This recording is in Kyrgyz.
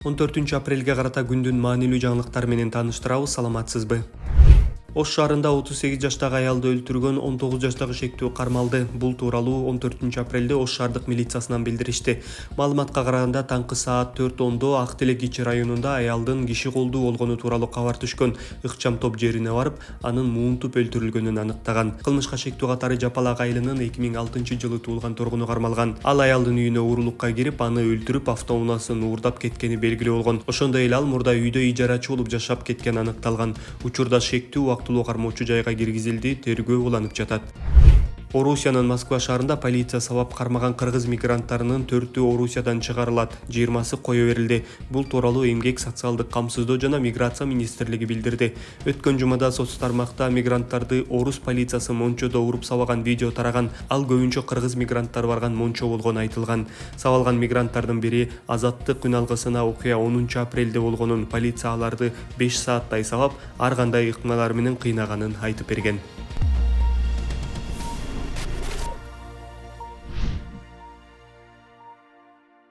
14 апрелге карата күндүн маанилүү жаңылыктары менен тааныштырабыз. Саламатсызбы? Ош шаарында 38 жаштагы аялды өлтүргөн 19 жаштагы шектүү кармалды. Бул тууралуу 14 апрелде Ош шаардык милициясынан билдиришти. Маалыматка караганда таңкы саат 4:10 Ак Телек ичи районунда аялдын киши колдуу болгону тууралуу кабар түшкөн. Ыкчам топ жерине барып, анын муунтуп өлтүрүлгөнүн аныктаган. Кылмышка шектүү катары Жапалак айылынын 2006 жылы туулган тургуну кармалган. Ал аялдын үйүнө уурулукка кирип, аны өлтүрүп, автоунаасын уурдап кеткени белгилүү болгон. Ошондой эле ал мурда үйдө ижарачы болуп жашап кеткени аныкталган. Учурда шектүү вактылуу кармоочу жайга киргизилди, тергөө уланып жатат. Орусиянын Москва шаарында полиция сабап кармаган кыргыз мигранттарынын 4-ü Орусиядан чыгарылат, 20сы кое берилди. Бул тууралуу Эмгек, социалдык камсыздоо жана миграция министрлиги билдирди. Өткөн жумада соц тармакта мигранттарды орус полициясы мончодо уруп сабаган видео тараган. Ал көбүнчө кыргыз мигранттар барган мончо болгону айтылган. Сабалган мигранттардын бири Азаттык күн алгысына окуя 10 апрелде болгонун, полиция аларды 5 сааттай сабап, ар кандай ыкмалар менен кыйнаганын айтып берген.